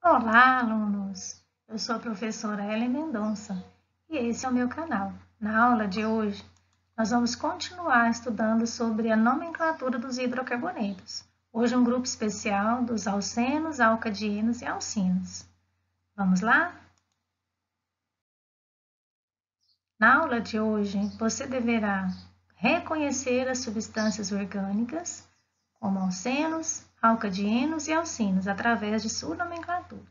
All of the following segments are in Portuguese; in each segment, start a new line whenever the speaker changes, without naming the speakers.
Olá, alunos! Eu sou a professora Ellen Mendonça e esse é o meu canal. Na aula de hoje, nós vamos continuar estudando sobre a nomenclatura dos hidrocarbonetos. Hoje um grupo especial dos alcenos, alcadienos e alcinos. Vamos lá? Na aula de hoje, você deverá reconhecer as substâncias orgânicas, como alcenos, alcadienos e alcinos, através de sua nomenclatura.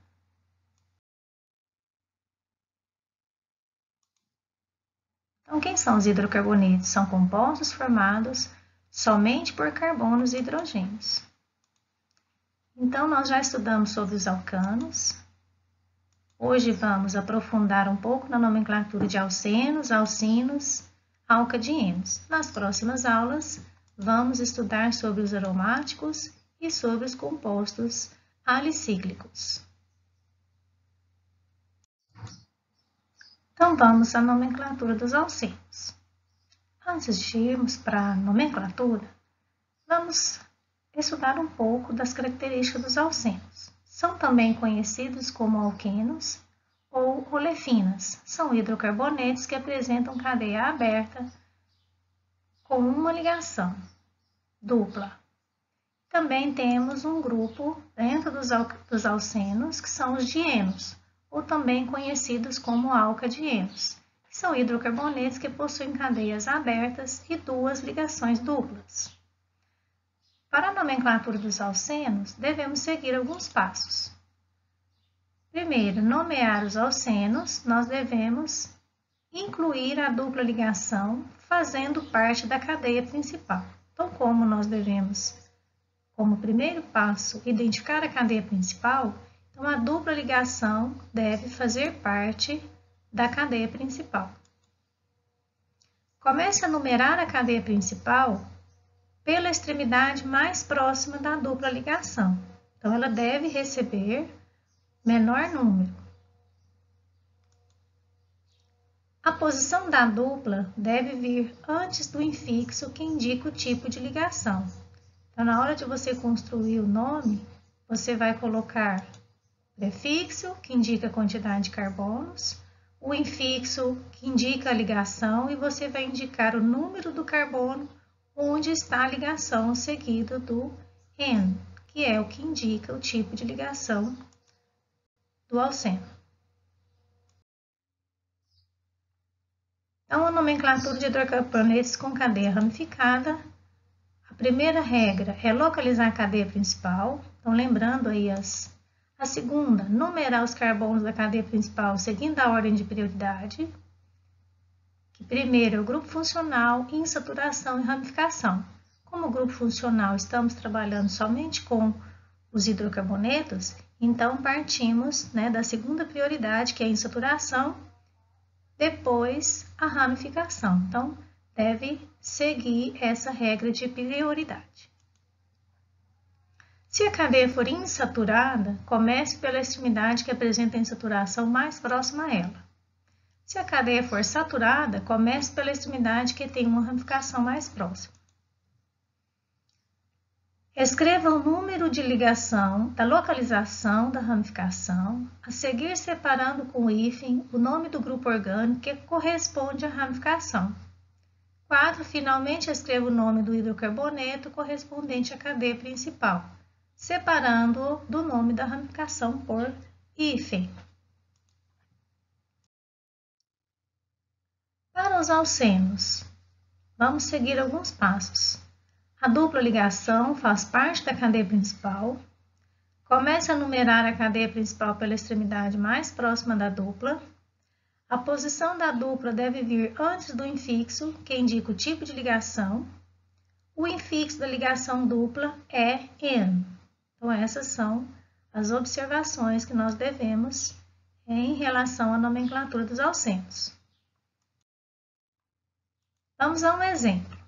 Então, quem são os hidrocarbonetos? São compostos formados somente por carbonos e hidrogênios. Então, nós já estudamos sobre os alcanos. Hoje vamos aprofundar um pouco na nomenclatura de alcenos, alcinos, alcadienos. Nas próximas aulas, vamos estudar sobre os aromáticos e sobre os compostos alicíclicos. Então, vamos à nomenclatura dos alcenos. Antes de irmos para a nomenclatura, vamos estudar um pouco das características dos alcenos. São também conhecidos como alquenos ou olefinas. São hidrocarbonetos que apresentam cadeia aberta com uma ligação dupla. Também temos um grupo dentro dos alcenos que são os dienos, ou também conhecidos como alcadienos, que são hidrocarbonetos que possuem cadeias abertas e duas ligações duplas. Para a nomenclatura dos alcenos, devemos seguir alguns passos. Primeiro, nomear os alcenos, nós devemos incluir a dupla ligação fazendo parte da cadeia principal. Então, como nós devemos, como primeiro passo, identificar a cadeia principal, então a dupla ligação deve fazer parte da cadeia principal. Comece a numerar a cadeia principal pela extremidade mais próxima da dupla ligação. Então, ela deve receber menor número. A posição da dupla deve vir antes do infixo que indica o tipo de ligação. Então, na hora de você construir o nome, você vai colocar prefixo, que indica a quantidade de carbonos, o infixo, que indica a ligação, e você vai indicar o número do carbono onde está a ligação, seguido do N, que é o que indica o tipo de ligação do alceno. Então, a nomenclatura de hidrocarbonetos com cadeia ramificada. A primeira regra é localizar a cadeia principal. Então, lembrando aí a segunda, numerar os carbonos da cadeia principal seguindo a ordem de prioridade. Que primeiro é o grupo funcional, insaturação e ramificação. Como o grupo funcional estamos trabalhando somente com os hidrocarbonetos, então partimos da segunda prioridade, que é a insaturação, depois a ramificação. Então, deve seguir essa regra de prioridade. Se a cadeia for insaturada, comece pela extremidade que apresenta a insaturação mais próxima a ela. Se a cadeia for saturada, comece pela extremidade que tem uma ramificação mais próxima. Escreva o número de ligação da localização da ramificação, a seguir separando com o hífen o nome do grupo orgânico que corresponde à ramificação. 4. Finalmente, escreva o nome do hidrocarboneto correspondente à cadeia principal, separando-o do nome da ramificação por hífen. Para os alcenos, vamos seguir alguns passos. A dupla ligação faz parte da cadeia principal. Comece a numerar a cadeia principal pela extremidade mais próxima da dupla. A posição da dupla deve vir antes do infixo, que indica o tipo de ligação. O infixo da ligação dupla é N. Então, essas são as observações que nós devemos em relação à nomenclatura dos alcenos. Vamos a um exemplo.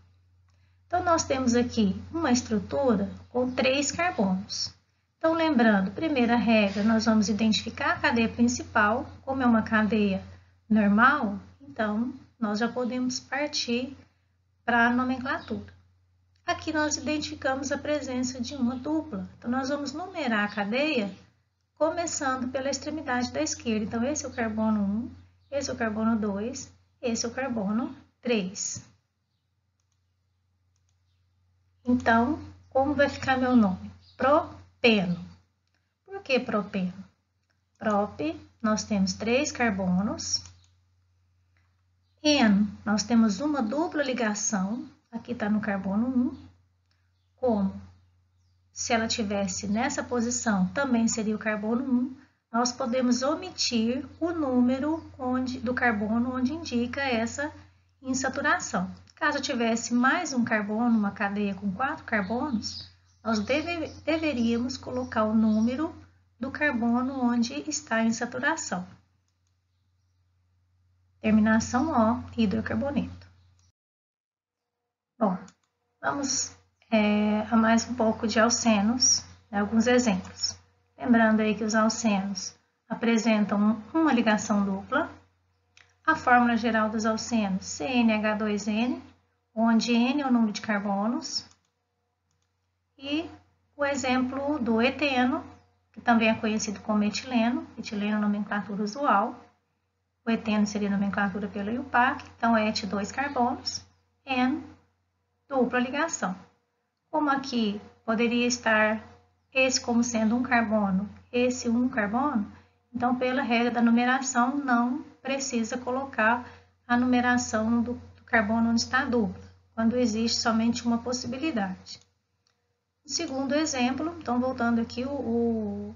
Então, nós temos aqui uma estrutura com 3 carbonos. Então, lembrando, primeira regra, nós vamos identificar a cadeia principal, como é uma cadeia normal, então, nós já podemos partir para a nomenclatura. Aqui nós identificamos a presença de uma dupla, então nós vamos numerar a cadeia começando pela extremidade da esquerda. Então, esse é o carbono 1, esse é o carbono 2, esse é o carbono 3. Então, como vai ficar meu nome? Propeno. Por que propeno? Prop, nós temos 3 carbonos. Eno, nós temos uma dupla ligação. Aqui está no carbono 1. Como? Se ela tivesse nessa posição, também seria o carbono 1. Nós podemos omitir o número do carbono onde indica essa insaturação. Caso tivesse mais um carbono, uma cadeia com 4 carbonos, nós deveríamos colocar o número do carbono onde está a insaturação. Terminação O, hidrocarboneto. Bom, vamos a mais um pouco de alcenos, alguns exemplos. Lembrando aí que os alcenos apresentam uma ligação dupla. A fórmula geral dos alcenos, CnH2n, onde N é o número de carbonos. E o exemplo do eteno, que também é conhecido como etileno. Etileno é nomenclatura usual. O eteno seria nomenclatura pela IUPAC, então et 2 carbonos, N, dupla ligação. Como aqui poderia estar esse como sendo um carbono, esse um carbono, então pela regra da numeração não precisa colocar a numeração do carbono onde está a dupla, quando existe somente uma possibilidade. O segundo exemplo, então voltando aqui, o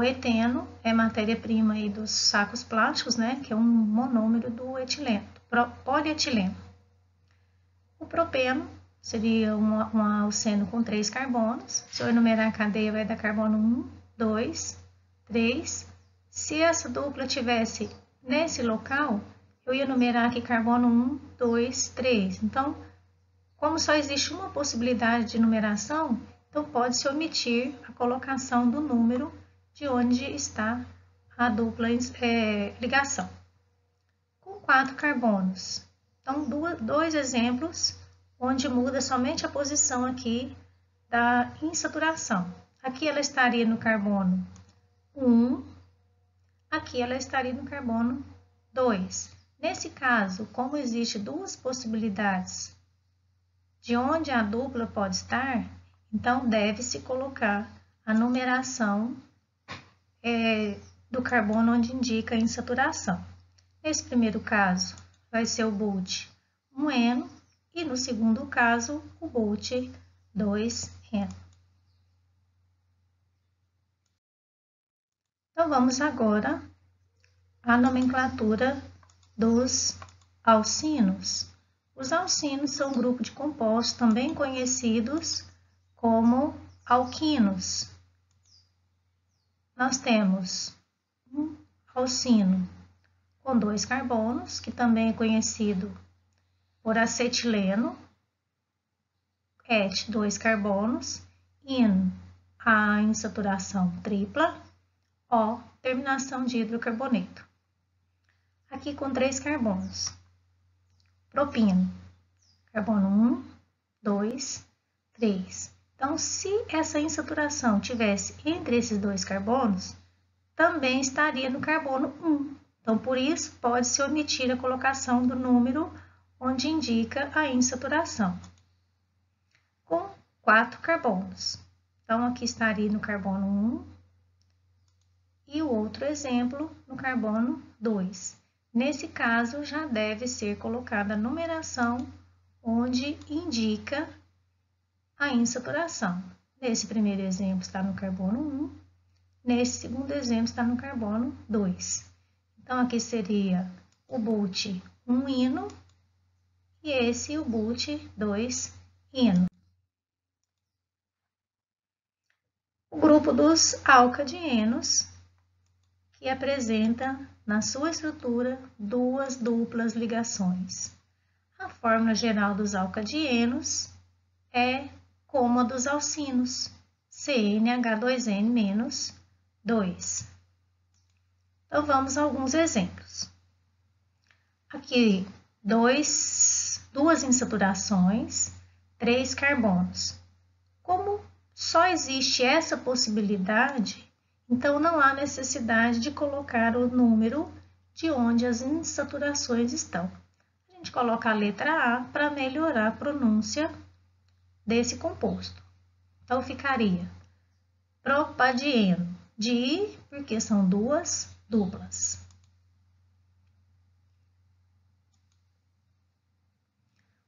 eteno é matéria-prima aí dos sacos plásticos, né, que é um monômero do etileno, polietileno. O propeno seria um alceno com 3 carbonos. Se eu enumerar a cadeia, vai dar carbono 1, 2, 3. Se essa dupla tivesse nesse local, eu ia numerar aqui carbono 1, 2, 3. Então, como só existe uma possibilidade de numeração, então pode-se omitir a colocação do número de onde está a dupla ligação. Com 4 carbonos. Então, dois exemplos onde muda somente a posição aqui da insaturação. Aqui ela estaria no carbono 1, aqui ela estaria no carbono 2. Nesse caso, como existe duas possibilidades de onde a dupla pode estar, então deve-se colocar a numeração do carbono onde indica a insaturação. Nesse primeiro caso, vai ser o But 1N e no segundo caso, o But 2N. Então, vamos agora à nomenclatura dos alcinos. Os alcinos são um grupo de compostos também conhecidos como alquinos. Nós temos um alcino com 2 carbonos, que também é conhecido por acetileno, et 2 carbonos, in a insaturação tripla, O, terminação de hidrocarboneto. Aqui com 3 carbonos. Propino, carbono 1, 2, 3. Então, se essa insaturação tivesse entre esses 2 carbonos, também estaria no carbono 1. Então, por isso, pode-se omitir a colocação do número onde indica a insaturação. Com 4 carbonos. Então, aqui estaria no carbono 1 e o outro exemplo no carbono 2. Nesse caso, já deve ser colocada a numeração onde indica a insaturação. Nesse primeiro exemplo está no carbono 1, nesse segundo exemplo está no carbono 2. Então, aqui seria o But 1-ino e esse o But 2-ino. O grupo dos alcadienos, que apresenta na sua estrutura 2 duplas ligações. A fórmula geral dos alcadienos é como a dos alcinos, CnH2n-2. Então, vamos a alguns exemplos. Aqui, duas insaturações, 3 carbonos. Como só existe essa possibilidade, Então, não há necessidade de colocar o número de onde as insaturações estão. A gente coloca a letra A para melhorar a pronúncia desse composto. Então, ficaria propadieno, di, porque são duas duplas.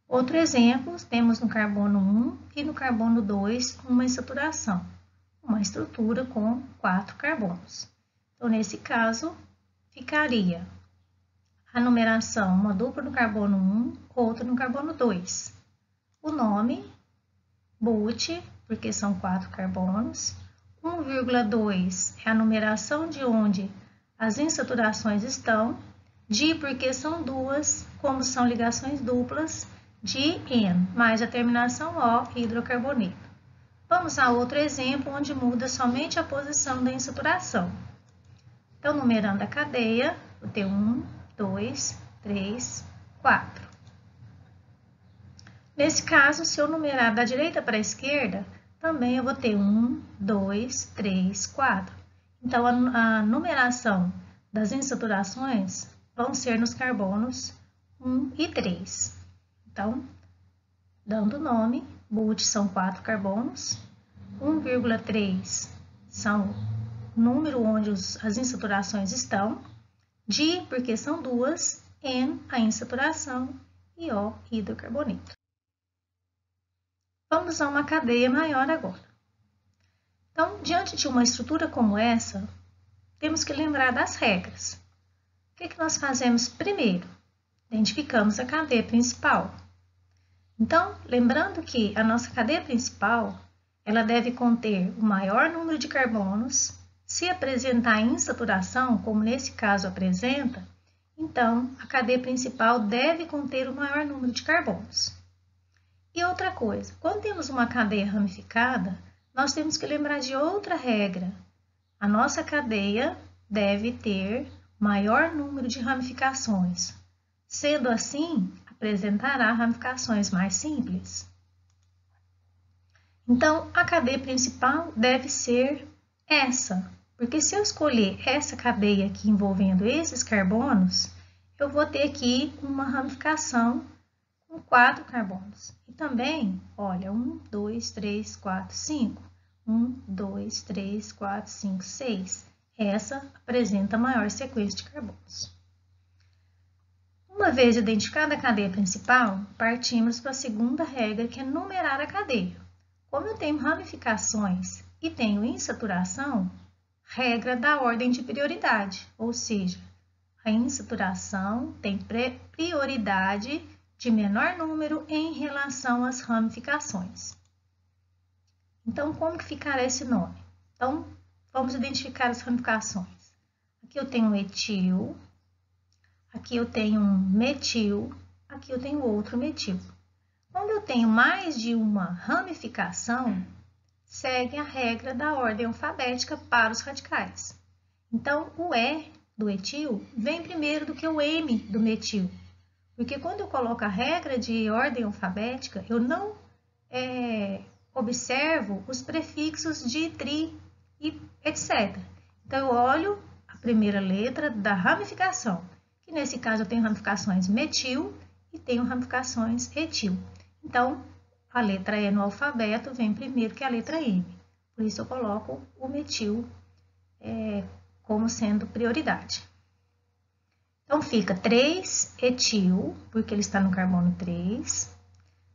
Outro exemplo, temos no carbono 1 e no carbono 2 uma insaturação, uma estrutura com 4 carbonos. Então, nesse caso, ficaria a numeração, uma dupla no carbono 1, outra no carbono 2. O nome, but, porque são 4 carbonos. 1,2 é a numeração de onde as insaturações estão. Di, porque são duas, como são ligações duplas, di-en, mais a terminação O, hidrocarboneto. Vamos a outro exemplo, onde muda somente a posição da insaturação. Então, numerando a cadeia, vou ter 1, 2, 3, 4. Nesse caso, se eu numerar da direita para a esquerda, também eu vou ter 1, 2, 3, 4. Então, a numeração das insaturações vão ser nos carbonos 1 e 3. Então, dando nome, but são 4 carbonos, 1,3 são o número onde as insaturações estão, di, porque são duas, en, a insaturação, e O, hidrocarboneto. Vamos a uma cadeia maior agora. Então, diante de uma estrutura como essa, temos que lembrar das regras. O que nós fazemos primeiro? Identificamos a cadeia principal. Então, lembrando que a nossa cadeia principal, ela deve conter o maior número de carbonos. Se apresentar insaturação, como nesse caso apresenta, então a cadeia principal deve conter o maior número de carbonos. E outra coisa, quando temos uma cadeia ramificada, nós temos que lembrar de outra regra. A nossa cadeia deve ter maior número de ramificações. Sendo assim, apresentará ramificações mais simples. Então, a cadeia principal deve ser essa, porque se eu escolher essa cadeia aqui envolvendo esses carbonos, eu vou ter aqui uma ramificação com 4 carbonos. E também, olha, 1, 2, 3, 4, 5. 1, 2, 3, 4, 5, 6. Essa apresenta a maior sequência de carbonos. Uma vez identificada a cadeia principal, partimos para a segunda regra, que é numerar a cadeia. Como eu tenho ramificações e tenho insaturação, regra da ordem de prioridade, ou seja, a insaturação tem prioridade de menor número em relação às ramificações. Então, como que ficará esse nome? Então, vamos identificar as ramificações. Aqui eu tenho um etil, aqui eu tenho um metil, aqui eu tenho outro metil. Quando eu tenho mais de uma ramificação, segue a regra da ordem alfabética para os radicais. Então, o E do etil vem primeiro do que o M do metil. Porque quando eu coloco a regra de ordem alfabética, eu não observo os prefixos de, tri, e etc. Então, eu olho a primeira letra da ramificação, que nesse caso eu tenho ramificações metil e tenho ramificações etil. Então, a letra E no alfabeto vem primeiro que a letra M. Por isso, eu coloco o metil como sendo prioridade. Então, fica 3 etil, porque ele está no carbono 3.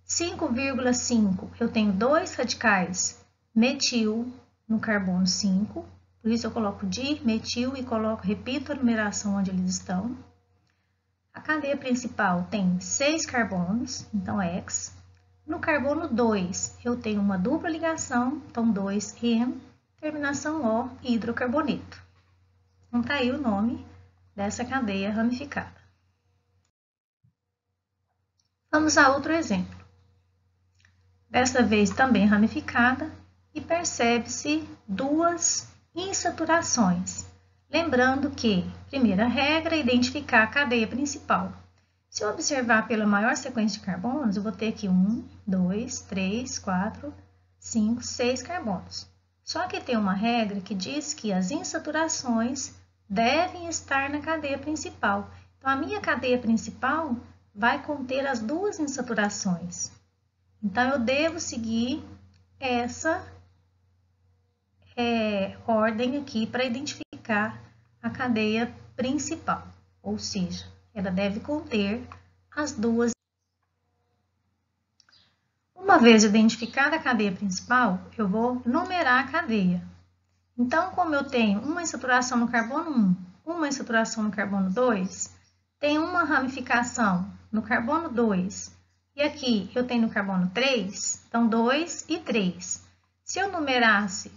5,5, eu tenho 2 radicais metil no carbono 5. Por isso, eu coloco dimetil e repito a numeração onde eles estão. A cadeia principal tem 6 carbonos, então X. No carbono 2, eu tenho uma dupla ligação, então 2N, terminação O, hidrocarboneto. Então, está aí o nome dessa cadeia ramificada. Vamos a outro exemplo. Desta vez também ramificada, e percebe-se duas insaturações. Lembrando que, primeira regra, identificar a cadeia principal. Se eu observar pela maior sequência de carbonos, eu vou ter aqui 1, 2, 3, 4, 5, 6 carbonos. Só que tem uma regra que diz que as insaturações devem estar na cadeia principal. Então, a minha cadeia principal vai conter as duas insaturações. Então, eu devo seguir essa ordem aqui para identificar a cadeia principal, ou seja, ela deve conter as duas. Uma vez identificada a cadeia principal, eu vou numerar a cadeia. Então, como eu tenho uma insaturação no carbono 1, uma insaturação no carbono 2, tem uma ramificação no carbono 2 e aqui eu tenho no carbono 3, então 2 e 3. Se eu numerasse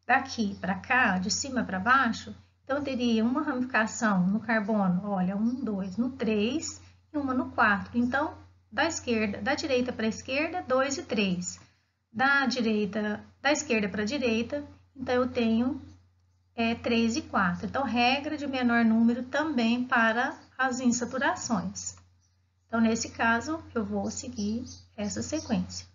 daqui para cá, de cima para baixo, então eu teria uma ramificação no carbono, olha, 1, 2, no 3 e uma no 4. Então, da direita para a esquerda, 2 e 3. Da esquerda para a direita, então eu tenho 3 e 4. Então, regra de menor número também para as insaturações. Então, nesse caso, eu vou seguir essa sequência.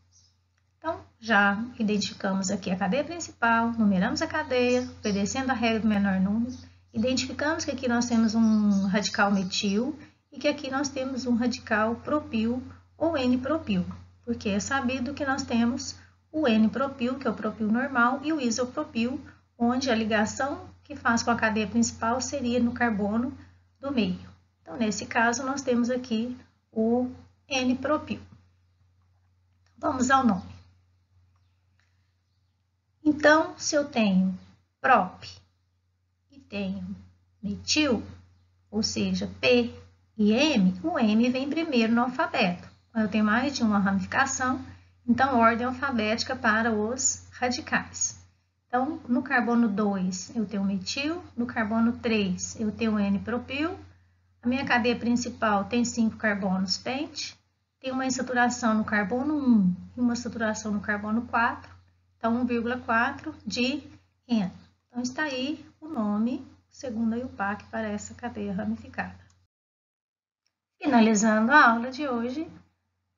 Então, já identificamos aqui a cadeia principal, numeramos a cadeia, obedecendo a regra do menor número, identificamos que aqui nós temos um radical metil e que aqui nós temos um radical propil ou N-propil, porque é sabido que nós temos o N-propil, que é o propil normal, e o isopropil, onde a ligação que faz com a cadeia principal seria no carbono do meio. Então, nesse caso, nós temos aqui o N-propil. Vamos ao nome. Então, se eu tenho prop e tenho metil, ou seja, P e M, o M vem primeiro no alfabeto. Quando eu tenho mais de uma ramificação, então ordem alfabética para os radicais. Então, no carbono 2 eu tenho metil, no carbono 3 eu tenho N-propil, a minha cadeia principal tem 5 carbonos pente, tem uma insaturação no carbono 1 e uma saturação no carbono 4, então 1,4 de N. Então, está aí o nome, segundo a IUPAC, para essa cadeia ramificada. Finalizando a aula de hoje,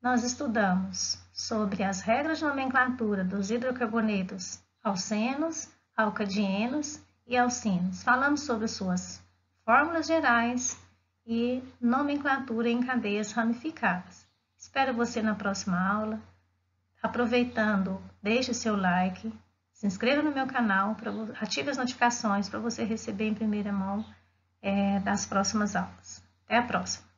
nós estudamos sobre as regras de nomenclatura dos hidrocarbonetos alcenos, alcadienos e alcinos. Falamos sobre suas fórmulas gerais e nomenclatura em cadeias ramificadas. Espero você na próxima aula. Aproveitando, deixe o seu like, se inscreva no meu canal, ative as notificações para você receber em primeira mão das próximas aulas. Até a próxima!